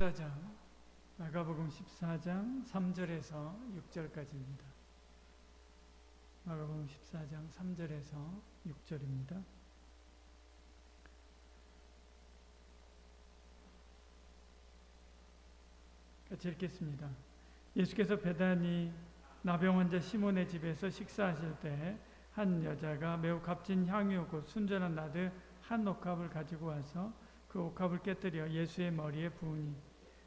14장, 마가복음 14장 3절에서 6절까지입니다. 마가복음 14장 3절에서 6절입니다. 같이 읽겠습니다. 예수께서 베다니 나병 환자 시몬의 집에서 식사하실 때 한 여자가 매우 값진 향유 곧 순전한 나드 한 옥합을 가지고 와서 그 옥합을 깨뜨려 예수의 머리에 부으니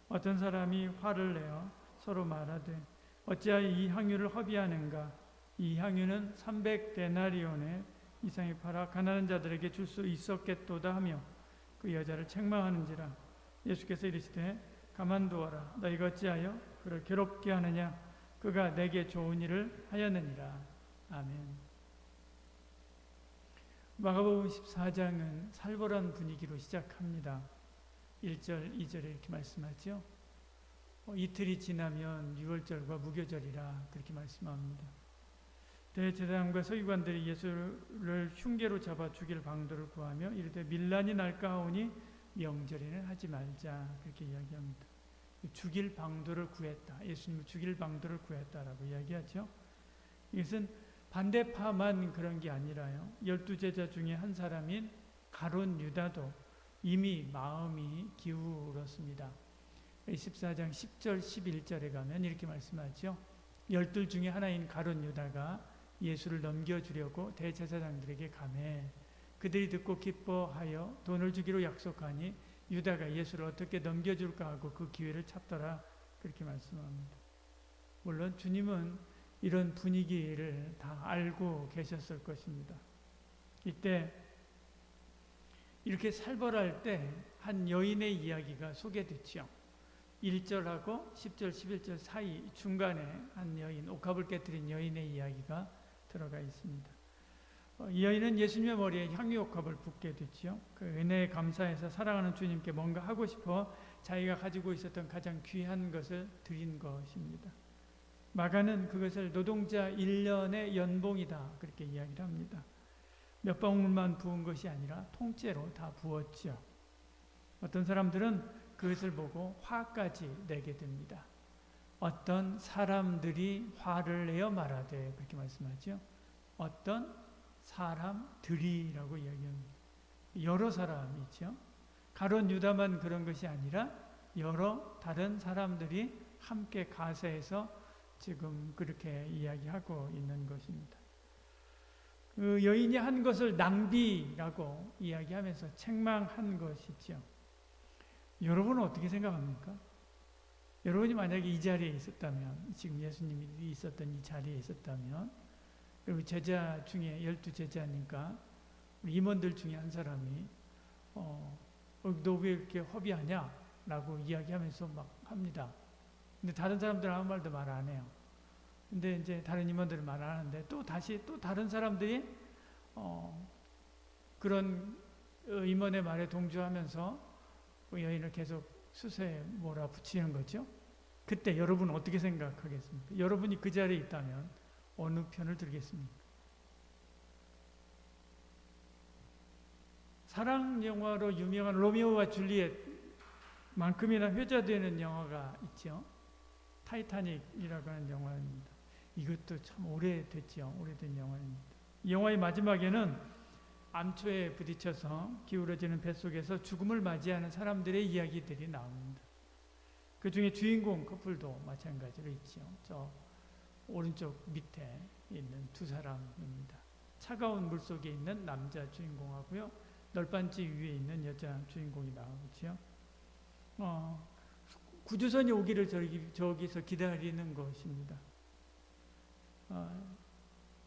어떤 사람이 화를 내어 서로 말하되 어찌하여 이 향유를 허비하는가? 이 향유는 300데나리온의 이상이 팔아 가난한 자들에게 줄 수 있었겠도다 하며 그 여자를 책망하는지라. 예수께서 이르시되 가만두어라. 너희가 어찌하여 그를 괴롭게 하느냐? 그가 내게 좋은 일을 하였느니라. 아멘. 마가복음 14장은 살벌한 분위기로 시작합니다. 1절, 2절에 이렇게 말씀하죠. 이틀이 지나면 유월절과 무교절이라 그렇게 말씀합니다. 대제사장과 서기관들이 예수를 흉계로 잡아 죽일 방도를 구하며 이르되 밀란이 날까 하오니 명절에는 하지 말자 그렇게 이야기합니다. 죽일 방도를 구했다. 예수님을 죽일 방도를 구했다라고 이야기하죠. 이것은 반대파만 그런 게 아니라요. 12제자 중에 한 사람인 가룟 유다도 이미 마음이 기울었습니다. 14장 10절 11절에 가면 이렇게 말씀하죠. 12 중에 하나인 가룟 유다가 예수를 넘겨주려고 대제사장들에게 가매 그들이 듣고 기뻐하여 돈을 주기로 약속하니 유다가 예수를 어떻게 넘겨줄까 하고 그 기회를 찾더라 그렇게 말씀합니다. 물론 주님은 이런 분위기를 다 알고 계셨을 것입니다. 이때 이렇게 살벌할 때 한 여인의 이야기가 소개됐죠. 1절하고 10절, 11절 사이 중간에 한 여인, 옥합을 깨뜨린 여인의 이야기가 들어가 있습니다. 이 여인은 예수님의 머리에 향유 옥합을 붓게 됐죠. 그 은혜에 감사해서 사랑하는 주님께 뭔가 하고 싶어 자기가 가지고 있었던 가장 귀한 것을 드린 것입니다. 마가는 그것을 노동자 1년의 연봉이다 그렇게 이야기를 합니다. 몇 방울만 부은 것이 아니라 통째로 다 부었죠. 어떤 사람들은 그것을 보고 화까지 내게 됩니다. 어떤 사람들이 화를 내어 말하되 그렇게 말씀하죠. 어떤 사람들이라고 이야기합니다. 여러 사람이 있죠. 가룟 유다만 그런 것이 아니라 여러 다른 사람들이 함께 가세해서 지금 그렇게 이야기하고 있는 것입니다. 그 여인이 한 것을 낭비라고 이야기하면서 책망한 것이죠. 여러분은 어떻게 생각합니까? 여러분이 만약에 이 자리에 있었다면, 지금 예수님이 있었던 이 자리에 있었다면, 그리고 제자 중에 12제자니까 우리 임원들 중에 한 사람이 너 왜 이렇게 허비하냐? 라고 이야기하면서 막 합니다. 근데 다른 사람들은 아무 말도 말 안 해요. 근데 이제 다른 임원들은 말 안 하는데 또 다른 사람들이 그런 임원의 말에 동조하면서 그 여인을 계속 수세에 몰아붙이는 거죠. 그때 여러분은 어떻게 생각하겠습니까? 여러분이 그 자리에 있다면 어느 편을 들겠습니까? 사랑 영화로 유명한 로미오와 줄리엣만큼이나 회자되는 영화가 있죠. 타이타닉이라고 하는 영화입니다. 이것도 참 오래됐죠. 오래된 영화입니다. 이 영화의 마지막에는 암초에 부딪혀서 기울어지는 뱃속에서 죽음을 맞이하는 사람들의 이야기들이 나옵니다. 그 중에 주인공 커플도 마찬가지로 있죠. 저 오른쪽 밑에 있는 두 사람입니다. 차가운 물속에 있는 남자 주인공하고요. 널빤지 위에 있는 여자 주인공이 나오죠. 구조선이 오기를 저기서 기다리는 것입니다.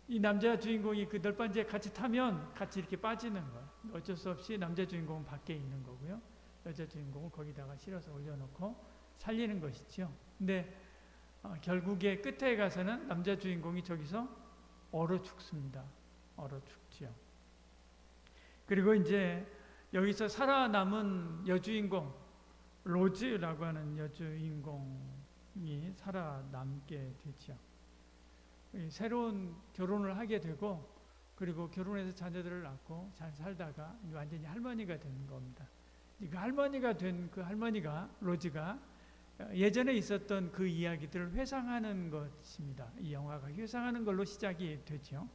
이 남자 주인공이 그 널빤지에 같이 타면 같이 이렇게 빠지는 거예요. 어쩔 수 없이 남자 주인공은 밖에 있는 거고요. 여자 주인공은 거기다가 실어서 올려놓고 살리는 것이죠. 근데 결국에 끝에 가서는 남자 주인공이 저기서 얼어 죽습니다. 얼어 죽죠. 그리고 이제 여기서 살아남은 여주인공 로즈라고 하는 여주인공이 살아남게 되죠. 새로운 결혼을 하게 되고 그리고 결혼해서 자녀들을 낳고 잘 살다가 완전히 할머니가 되는 겁니다. 그 할머니가 된 그 할머니가 로즈가 예전에 있었던 그 이야기들을 회상하는 것입니다. 이 영화가 회상하는 걸로 시작이 되죠.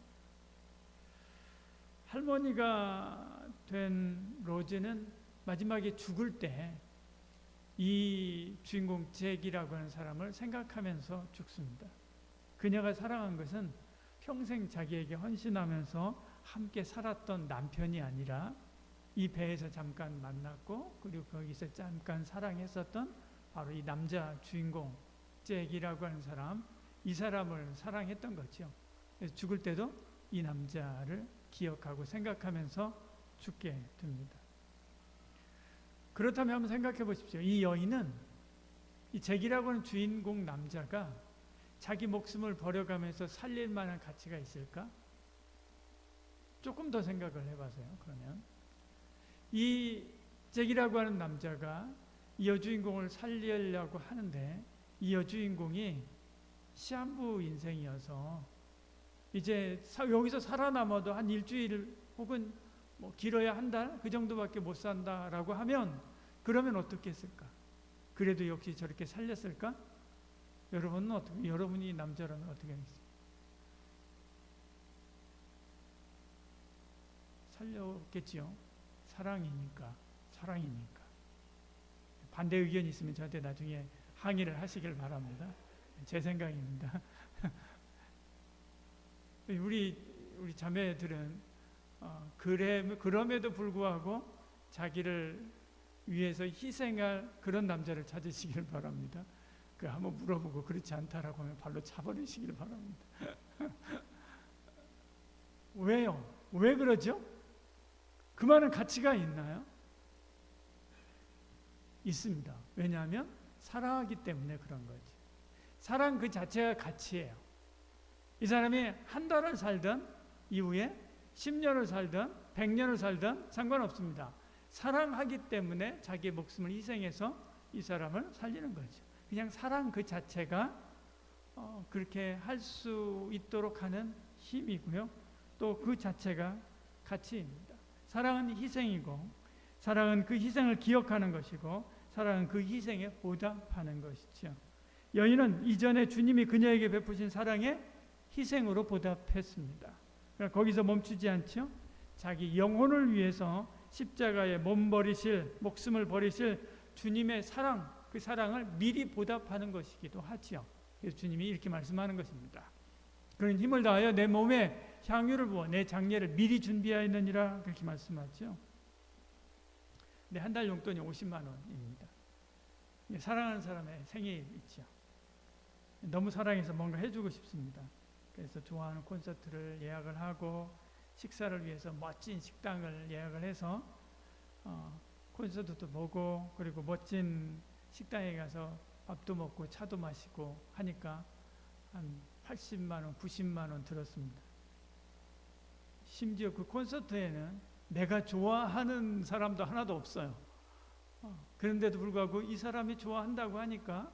할머니가 된 로즈는 마지막에 죽을 때 이 주인공 잭이라고 하는 사람을 생각하면서 죽습니다. 그녀가 사랑한 것은 평생 자기에게 헌신하면서 함께 살았던 남편이 아니라 이 배에서 잠깐 만났고 그리고 거기서 잠깐 사랑했었던 바로 이 남자 주인공 잭이라고 하는 사람, 이 사람을 사랑했던 거죠. 그래서 죽을 때도 이 남자를 기억하고 생각하면서 죽게 됩니다. 그렇다면 한번 생각해 보십시오. 이 여인은 이 잭이라고 하는 주인공 남자가 자기 목숨을 버려가면서 살릴 만한 가치가 있을까? 조금 더 생각을 해봐서요. 그러면 이 잭이라고 하는 남자가 이 여주인공을 살리려고 하는데 이 여주인공이 시한부 인생이어서 이제 여기서 살아남아도 한 일주일 혹은 뭐 길어야 한 달 그 정도밖에 못 산다라고 하면 그러면 어떻게 했을까? 그래도 역시 저렇게 살렸을까? 여러분은 어떻게? 여러분이 남자라면 어떻게 하겠어요? 살렸겠지요. 사랑이니까. 반대 의견이 있으면 저한테 나중에 항의를 하시길 바랍니다. 제 생각입니다. 우리 자매들은 그럼에도 불구하고 자기를 위해서 희생할 그런 남자를 찾으시길 바랍니다. 한번 물어보고 그렇지 않다라고 하면 발로 차버리시길 바랍니다. 왜요? 왜 그러죠? 그 많은 가치가 있나요? 있습니다. 왜냐하면 사랑하기 때문에 그런 거지. 사랑 그 자체가 가치예요. 이 사람이 한 달을 살든 이후에 10년을 살든 100년을 살든 상관없습니다. 사랑하기 때문에 자기의 목숨을 희생해서 이 사람을 살리는 거죠. 그냥 사랑 그 자체가 그렇게 할 수 있도록 하는 힘이고요. 또 그 자체가 가치입니다. 사랑은 희생이고 사랑은 그 희생을 기억하는 것이고 사랑은 그 희생에 보답하는 것이죠. 여인은 이전에 주님이 그녀에게 베푸신 사랑에 희생으로 보답했습니다. 그러니까 거기서 멈추지 않죠. 자기 영혼을 위해서 십자가에 목숨을 버리실 주님의 사랑, 그 사랑을 미리 보답하는 것이기도 하지요. 그래서 주님이 이렇게 말씀하는 것입니다. 그런 힘을 다하여 내 몸에 향유를 부어 내 장례를 미리 준비하였느니라 그렇게 말씀하죠. 네, 한 달 용돈이 50만 원입니다. 사랑하는 사람의 생일 있죠. 너무 사랑해서 뭔가 해주고 싶습니다. 그래서 좋아하는 콘서트를 예약을 하고 식사를 위해서 멋진 식당을 예약을 해서 콘서트도 보고 그리고 멋진 식당에 가서 밥도 먹고 차도 마시고 하니까 한 80만 원, 90만 원 들었습니다. 심지어 그 콘서트에는 내가 좋아하는 사람도 하나도 없어요. 그런데도 불구하고 이 사람이 좋아한다고 하니까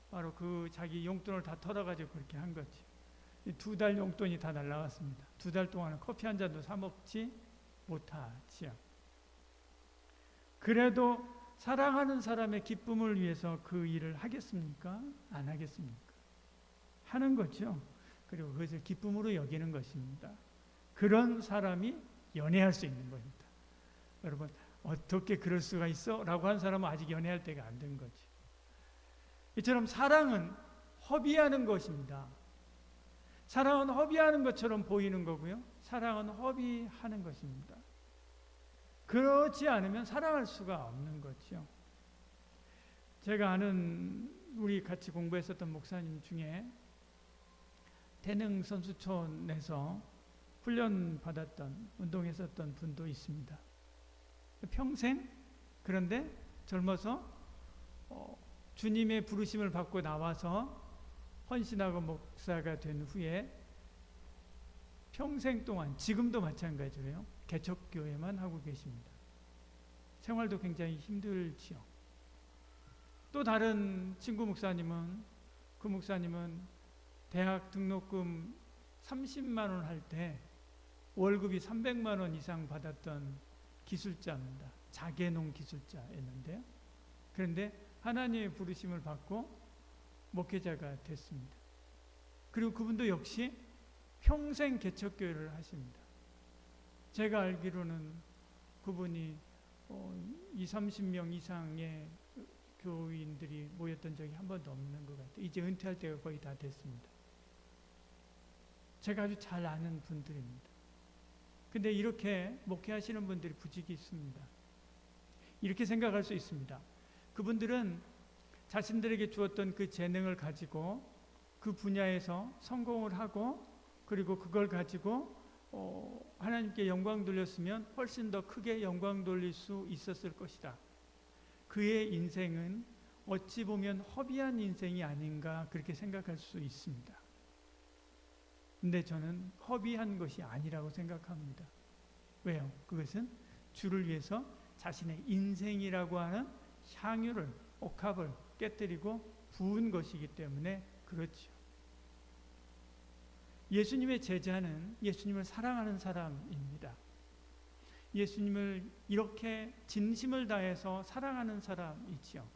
바로 그 자기 용돈을 다 털어가지고 그렇게 한 거지. 2달 용돈이 다 날라갔습니다. 2달 동안은 커피 한 잔도 사 먹지 못하지요. 그래도 사랑하는 사람의 기쁨을 위해서 그 일을 하겠습니까? 안 하겠습니까? 하는 거죠. 그리고 그것을 기쁨으로 여기는 것입니다. 그런 사람이 연애할 수 있는 겁니다. 여러분, 어떻게 그럴 수가 있어? 라고 한 사람은 아직 연애할 때가 안 된 거지. 이처럼 사랑은 허비하는 것입니다. 사랑은 허비하는 것처럼 보이는 거고요. 사랑은 허비하는 것입니다. 그렇지 않으면 사랑할 수가 없는 거죠. 제가 아는 우리 같이 공부했었던 목사님 중에 태릉 선수촌에서 훈련 받았던 운동했었던 분도 있습니다. 평생 그런데 젊어서 주님의 부르심을 받고 나와서 헌신하고 목사가 된 후에 평생 동안 지금도 마찬가지로요. 개척교회만 하고 계십니다. 생활도 굉장히 힘들지요. 또 다른 친구 목사님은 그 목사님은 대학 등록금 30만 원 할 때 월급이 300만 원 이상 받았던 기술자입니다. 자개농 기술자였는데요. 그런데 하나님의 부르심을 받고 목회자가 됐습니다. 그리고 그분도 역시 평생 개척교회를 하십니다. 제가 알기로는 그분이 20-30명 이상의 교인들이 모였던 적이 한 번도 없는 것 같아요. 이제 은퇴할 때가 거의 다 됐습니다. 제가 아주 잘 아는 분들입니다. 근데 이렇게 목회하시는 분들이 부직이 있습니다. 이렇게 생각할 수 있습니다. 그분들은 자신들에게 주었던 그 재능을 가지고 그 분야에서 성공을 하고 그리고 그걸 가지고 하나님께 영광 돌렸으면 훨씬 더 크게 영광 돌릴 수 있었을 것이다. 그의 인생은 어찌 보면 허비한 인생이 아닌가 그렇게 생각할 수 있습니다. 근데 저는 허비한 것이 아니라고 생각합니다. 왜요? 그것은 주를 위해서 자신의 인생이라고 하는 향유를, 옥합을 깨뜨리고 부은 것이기 때문에 그렇죠. 예수님의 제자는 예수님을 사랑하는 사람입니다. 예수님을 이렇게 진심을 다해서 사랑하는 사람이지요.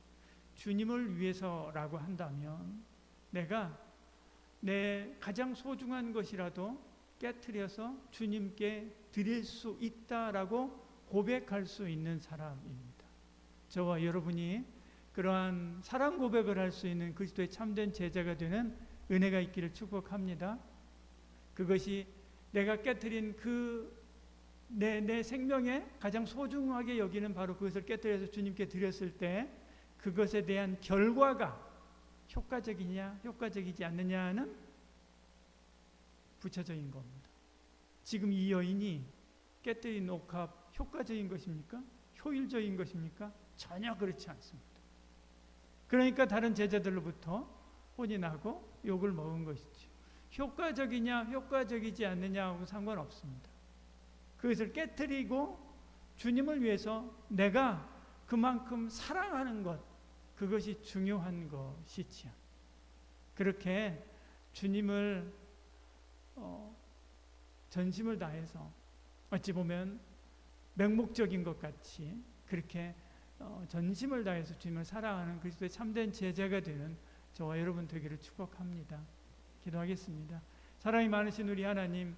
주님을 위해서라고 한다면 내가 내 가장 소중한 것이라도 깨트려서 주님께 드릴 수 있다라고 고백할 수 있는 사람입니다. 저와 여러분이 그러한 사랑 고백을 할 수 있는 그리스도의 참된 제자가 되는 은혜가 있기를 축복합니다. 그것이 내가 깨트린 내 생명에 가장 소중하게 여기는 바로 그것을 깨뜨려서 주님께 드렸을 때 그것에 대한 결과가 효과적이냐 효과적이지 않느냐는 부차적인 겁니다. 지금 이 여인이 깨뜨린 옥합 효과적인 것입니까? 효율적인 것입니까? 전혀 그렇지 않습니다. 그러니까 다른 제자들로부터 혼이 나고 욕을 먹은 것이죠. 효과적이냐 효과적이지 않느냐하고 상관없습니다. 그것을 깨뜨리고 주님을 위해서 내가 그만큼 사랑하는 것, 그것이 중요한 것이지요. 그렇게 주님을 전심을 다해서 어찌 보면 맹목적인 것 같이 그렇게 전심을 다해서 주님을 사랑하는 그리스도의 참된 제자가 되는 저와 여러분 되기를 축복합니다. 기도하겠습니다. 사랑이 많으신 우리 하나님,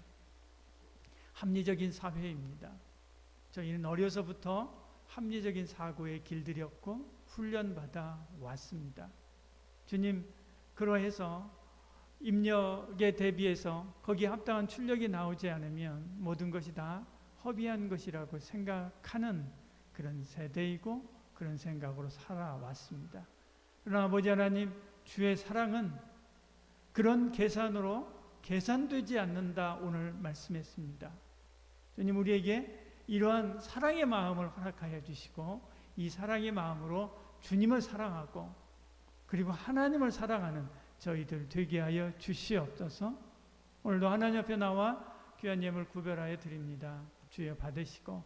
합리적인 사회입니다. 저희는 어려서부터 합리적인 사고에 길들였고 훈련받아 왔습니다. 주님, 그러해서 입력에 대비해서 거기에 합당한 출력이 나오지 않으면 모든 것이 다 허비한 것이라고 생각하는 그런 세대이고 그런 생각으로 살아왔습니다. 그러나 아버지 하나님, 주의 사랑은 그런 계산으로 계산되지 않는다 오늘 말씀했습니다. 주님, 우리에게 이러한 사랑의 마음을 허락하여 주시고 이 사랑의 마음으로 주님을 사랑하고 그리고 하나님을 사랑하는 저희들 되게 하여 주시옵소서. 오늘도 하나님 앞에 나와 귀한 예물 구별하여 드립니다. 주여 받으시고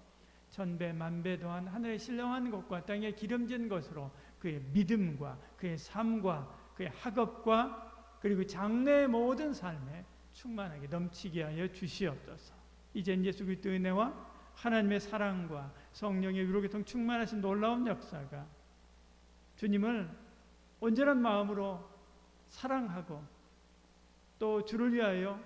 천배 만배 또한 하늘에 신령한 것과 땅에 기름진 것으로 그의 믿음과 그의 삶과 그의 학업과 그리고 장래의 모든 삶에 충만하게 넘치게 하여 주시옵소서. 이젠 예수 그리스도의 은혜와 하나님의 사랑과 성령의 위로교통 충만하신 놀라운 역사가 주님을 온전한 마음으로 사랑하고 또 주를 위하여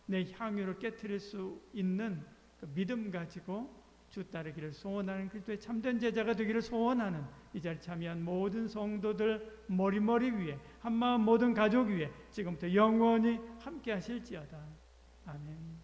내 향유를 깨트릴 수 있는 그 믿음 가지고 주 따르기를 소원하는 그리스도의 참된 제자가 되기를 소원하는 이 자리에 참여한 모든 성도들 머리머리 위에 한마음 모든 가족 위에 지금부터 영원히 함께 하실지어다. 아멘.